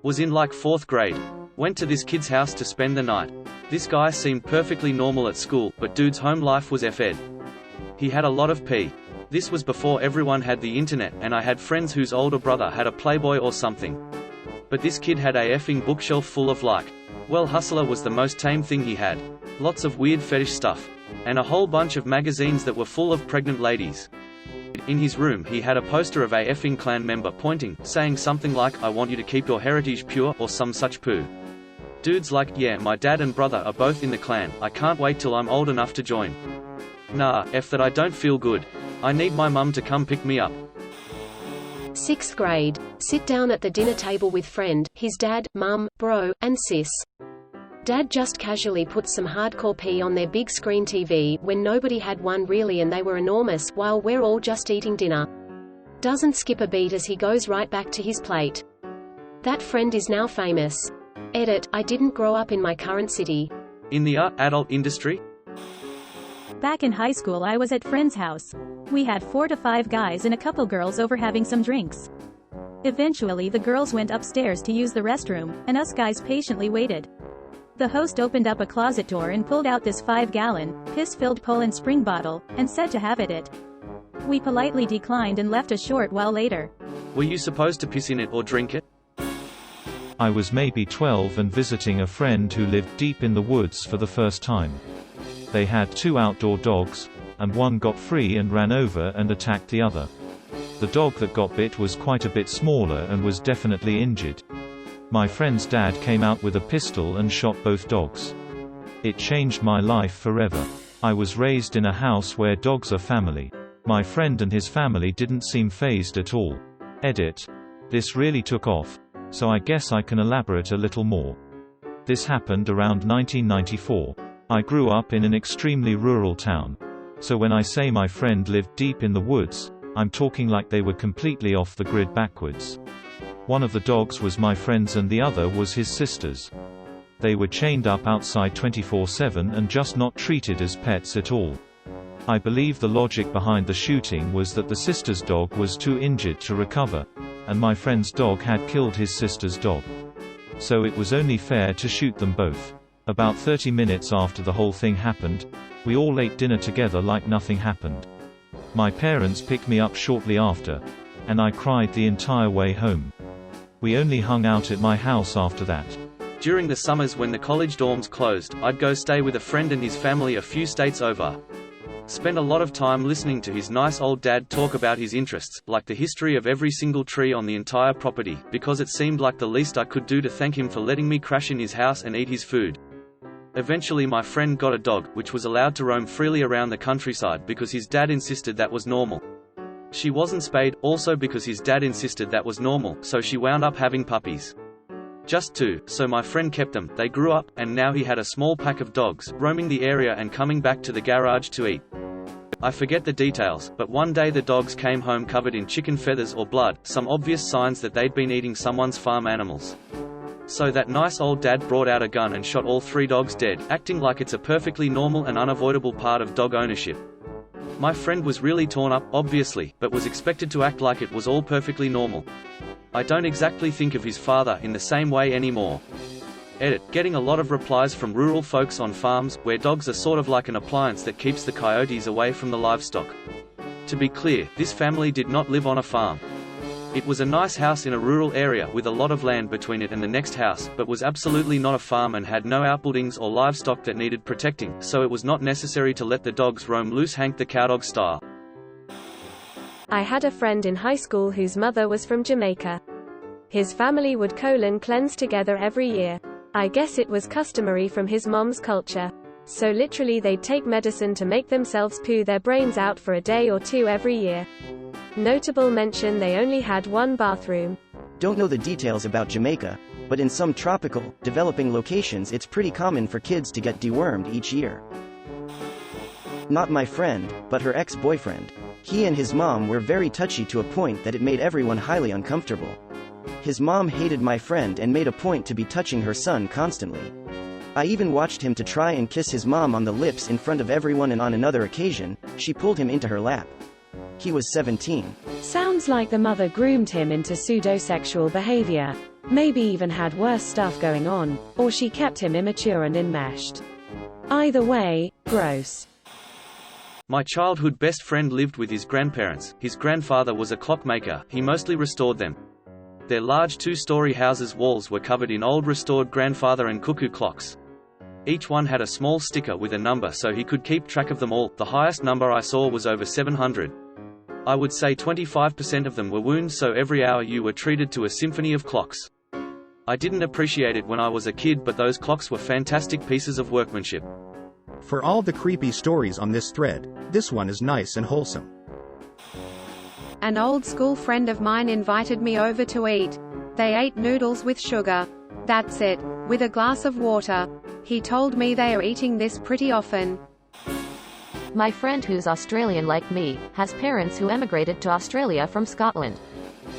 Was in like 4th grade. Went to this kid's house to spend the night. This guy seemed perfectly normal at school, but dude's home life was F-ed. He had a lot of pee. This was before everyone had the internet, and I had friends whose older brother had a Playboy or something. But this kid had a effing bookshelf full of well, Hustler was the most tame thing he had. Lots of weird fetish stuff. And a whole bunch of magazines that were full of pregnant ladies. In his room he had a poster of a effing clan member pointing, saying something like, "I want you to keep your heritage pure," or some such poo. Dude's like, "Yeah, my dad and brother are both in the clan, I can't wait till I'm old enough to join. Nah, F that, I don't feel good. I need my mum to come pick me up." 6th grade. Sit down at the dinner table with friend, his dad, mum, bro, and sis. Dad just casually put some hardcore pee on their big screen TV when nobody had one really and they were enormous while we're all just eating dinner. Doesn't skip a beat as he goes right back to his plate. That friend is now famous. Edit. I didn't grow up in my current city. In the adult industry? Back in high school I was at friend's house. We had 4 to 5 guys and a couple girls over having some drinks. Eventually the girls went upstairs to use the restroom, and us guys patiently waited. The host opened up a closet door and pulled out this 5-gallon, piss-filled Poland Spring bottle, and said to have it. We politely declined and left a short while later. Were you supposed to piss in it or drink it? I was maybe 12 and visiting a friend who lived deep in the woods for the first time. They had 2 outdoor dogs, and one got free and ran over and attacked the other. The dog that got bit was quite a bit smaller and was definitely injured. My friend's dad came out with a pistol and shot both dogs. It changed my life forever. I was raised in a house where dogs are family. My friend and his family didn't seem fazed at all. Edit. This really took off. So I guess I can elaborate a little more. This happened around 1994. I grew up in an extremely rural town. So when I say my friend lived deep in the woods, I'm talking like they were completely off the grid backwards. One of the dogs was my friend's and the other was his sister's. They were chained up outside 24/7 and just not treated as pets at all. I believe the logic behind the shooting was that the sister's dog was too injured to recover, and my friend's dog had killed his sister's dog. So it was only fair to shoot them both. About 30 minutes after the whole thing happened, we all ate dinner together like nothing happened. My parents picked me up shortly after, and I cried the entire way home. We only hung out at my house after that. During the summers when the college dorms closed, I'd go stay with a friend and his family a few states over. Spent a lot of time listening to his nice old dad talk about his interests, like the history of every single tree on the entire property, because it seemed like the least I could do to thank him for letting me crash in his house and eat his food. Eventually my friend got a dog, which was allowed to roam freely around the countryside because his dad insisted that was normal. She wasn't spayed, also because his dad insisted that was normal, so she wound up having puppies. Just 2, so my friend kept them, they grew up, and now he had a small pack of dogs, roaming the area and coming back to the garage to eat. I forget the details, but one day the dogs came home covered in chicken feathers or blood, some obvious signs that they'd been eating someone's farm animals. So that nice old dad brought out a gun and shot all 3 dogs dead, acting like it's a perfectly normal and unavoidable part of dog ownership. My friend was really torn up, obviously, but was expected to act like it was all perfectly normal. I don't exactly think of his father in the same way anymore. Edit. Getting a lot of replies from rural folks on farms, where dogs are sort of like an appliance that keeps the coyotes away from the livestock. To be clear, this family did not live on a farm. It was a nice house in a rural area with a lot of land between it and the next house, but was absolutely not a farm and had no outbuildings or livestock that needed protecting, so it was not necessary to let the dogs roam loose Hank the Cowdog style. I had a friend in high school whose mother was from Jamaica. His family would cleanse together every year. I guess it was customary from his mom's culture. So literally they'd take medicine to make themselves poo their brains out for a day or 2 every year. Notable mention, they only had 1 bathroom. Don't know the details about Jamaica, but in some tropical, developing locations it's pretty common for kids to get dewormed each year. Not my friend, but her ex-boyfriend. He and his mom were very touchy to a point that it made everyone highly uncomfortable. His mom hated my friend and made a point to be touching her son constantly. I even watched him to try and kiss his mom on the lips in front of everyone, and on another occasion, she pulled him into her lap. He was 17. Sounds like the mother groomed him into pseudo-sexual behavior. Maybe even had worse stuff going on, or she kept him immature and enmeshed. Either way, gross. My childhood best friend lived with his grandparents. His grandfather was a clockmaker, he mostly restored them. Their large 2-story houses' walls were covered in old restored grandfather and cuckoo clocks. Each one had a small sticker with a number so he could keep track of them all. The highest number I saw was over 700. I would say 25% of them were wounds, so every hour you were treated to a symphony of clocks. I didn't appreciate it when I was a kid, but those clocks were fantastic pieces of workmanship. For all the creepy stories on this thread, this one is nice and wholesome. An old school friend of mine invited me over to eat. They ate noodles with sugar. That's it. With a glass of water. He told me they are eating this pretty often. My friend, who's Australian like me, has parents who emigrated to Australia from Scotland.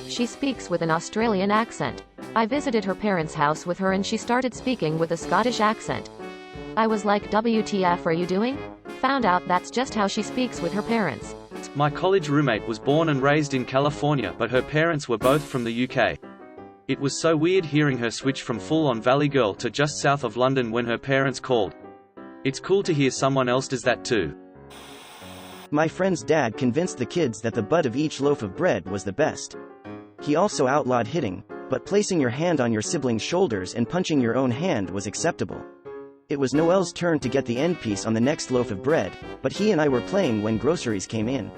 She speaks with an Australian accent. I visited her parents' house with her and she started speaking with a Scottish accent. I was like, WTF are you doing? Found out that's just how she speaks with her parents. My college roommate was born and raised in California, but her parents were both from the UK. It was so weird hearing her switch from full-on Valley Girl to just south of London when her parents called. It's cool to hear someone else does that too. My friend's dad convinced the kids that the butt of each loaf of bread was the best. He also outlawed hitting, but placing your hand on your sibling's shoulders and punching your own hand was acceptable. It was Noel's turn to get the end piece on the next loaf of bread, but he and I were playing when groceries came in.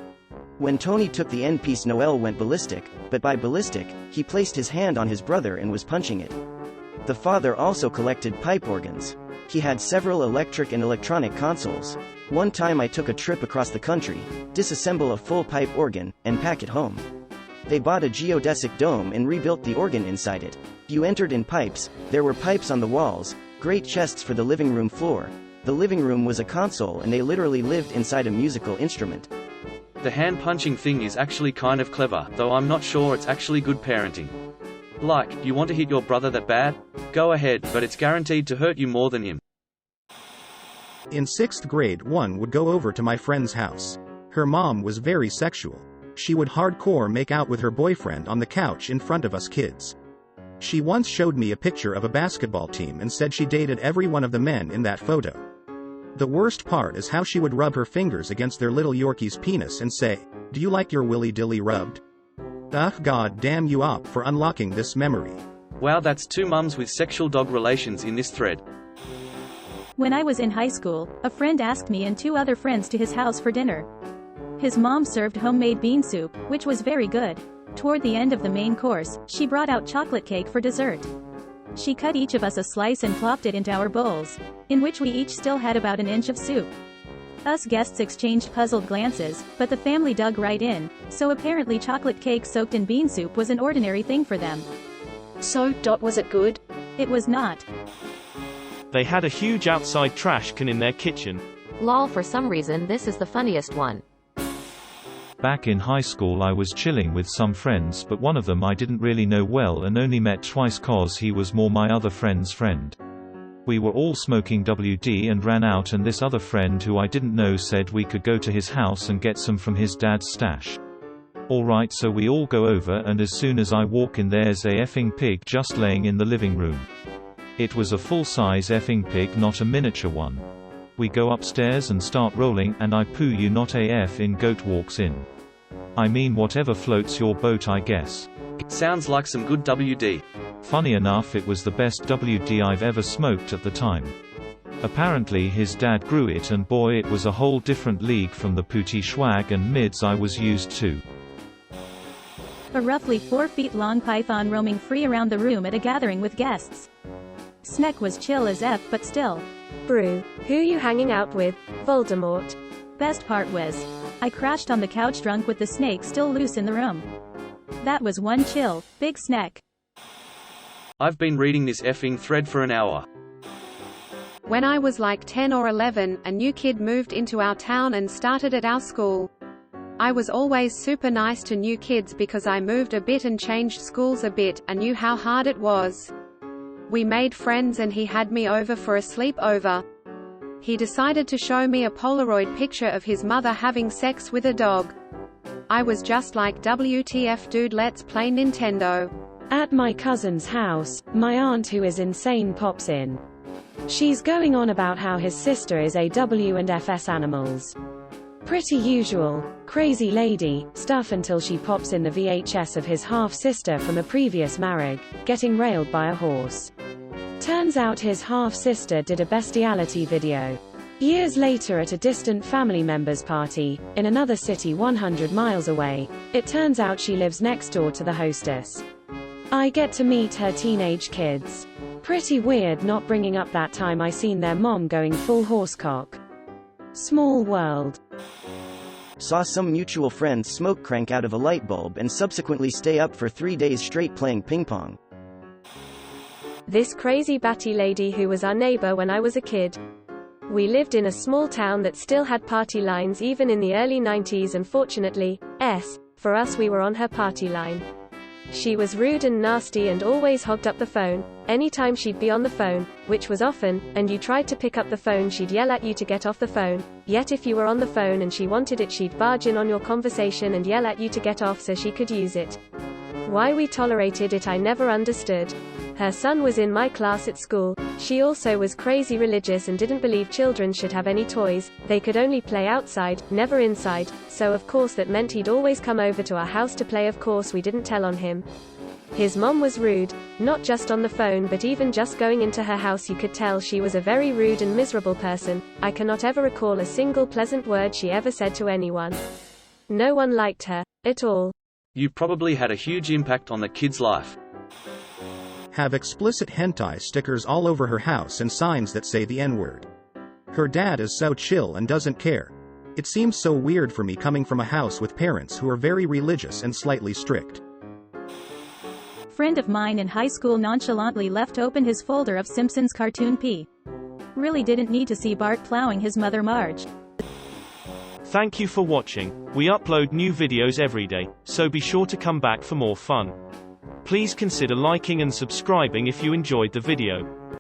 When Tony took the end piece, Noel went ballistic, but by ballistic, he placed his hand on his brother and was punching it. The father also collected pipe organs. He had several electric and electronic consoles. One time I took a trip across the country, disassemble a full pipe organ, and pack it home. They bought a geodesic dome and rebuilt the organ inside it. You entered in pipes, there were pipes on the walls, great chests for the living room floor. The living room was a console and they literally lived inside a musical instrument. The hand-punching thing is actually kind of clever, though I'm not sure it's actually good parenting. Like, you want to hit your brother that bad? Go ahead, but it's guaranteed to hurt you more than him. In 6th grade, one would go over to my friend's house. Her mom was very sexual. She would hardcore make out with her boyfriend on the couch in front of us kids. She once showed me a picture of a basketball team and said she dated every one of the men in that photo. The worst part is how she would rub her fingers against their little Yorkie's penis and say, "Do you like your willy dilly rubbed?" Ugh, god damn you up for unlocking this memory. Wow, that's 2 mums with sexual dog relations in this thread. When I was in high school, a friend asked me and 2 other friends to his house for dinner. His mom served homemade bean soup, which was very good. Toward the end of the main course, she brought out chocolate cake for dessert. She cut each of us a slice and plopped it into our bowls, in which we each still had about an inch of soup. Us guests exchanged puzzled glances, but the family dug right in, so apparently chocolate cake soaked in bean soup was an ordinary thing for them. So, was it good? It was not. They had a huge outside trash can in their kitchen. Lol, for some reason this is the funniest one. Back in high school I was chilling with some friends, but one of them I didn't really know well and only met twice cause he was more my other friend's friend. We were all smoking WD and ran out, and this other friend who I didn't know said we could go to his house and get some from his dad's stash. Alright, so we all go over, and as soon as I walk in there's a effing pig just laying in the living room. It was a full-size effing pig, not a miniature one. We go upstairs and start rolling, and I poo you not AF in goat walks in. I mean, whatever floats your boat, I guess. Sounds like some good WD. Funny enough, it was the best WD I've ever smoked at the time. Apparently his dad grew it, and boy, it was a whole different league from the pooty swag and mids I was used to. A roughly 4 feet long python roaming free around the room at a gathering with guests. Sneck was chill as F, but still. Brew, who you hanging out with? Voldemort. Best part was, I crashed on the couch drunk with the snake still loose in the room. That was one chill, big snack. I've been reading this effing thread for an hour. When I was like 10 or 11, a new kid moved into our town and started at our school. I was always super nice to new kids because I moved a bit and changed schools a bit. I knew how hard it was. We made friends and he had me over for a sleepover. He decided to show me a Polaroid picture of his mother having sex with a dog. I was just like, WTF dude, let's play Nintendo. At my cousin's house, my aunt who is insane pops in. She's going on about how his sister is a W&FS animals. Pretty usual, crazy lady, stuff until she pops in the VHS of his half-sister from a previous marriage, getting railed by a horse. Turns out his half-sister did a bestiality video. Years later at a distant family member's party, in another city 100 miles away, it turns out she lives next door to the hostess. I get to meet her teenage kids. Pretty weird not bringing up that time I seen their mom going full horsecock. Small world. Saw some mutual friends smoke crank out of a light bulb and subsequently stay up for 3 days straight playing ping pong. This crazy batty lady who was our neighbor when I was a kid. We lived in a small town that still had party lines even in the early 90s, and fortunately, for us we were on her party line. She was rude and nasty and always hogged up the phone. Anytime she'd be on the phone, which was often, and you tried to pick up the phone, she'd yell at you to get off the phone. Yet if you were on the phone and she wanted it, she'd barge in on your conversation and yell at you to get off so she could use it. Why we tolerated it I never understood. Her son was in my class at school. She also was crazy religious and didn't believe children should have any toys. They could only play outside, never inside, so of course that meant he'd always come over to our house to play. Of course we didn't tell on him. His mom was rude, not just on the phone but even just going into her house you could tell she was a very rude and miserable person. I cannot ever recall a single pleasant word she ever said to anyone. No one liked her, at all. You probably had a huge impact on the kid's life. Have explicit hentai stickers all over her house and signs that say the N-word. Her dad is so chill and doesn't care. It seems so weird for me coming from a house with parents who are very religious and slightly strict. Friend of mine in high school nonchalantly left open his folder of Simpsons cartoon P. Really didn't need to see Bart plowing his mother Marge. Thank you for watching. We upload new videos every day, so be sure to come back for more fun. Please consider liking and subscribing if you enjoyed the video.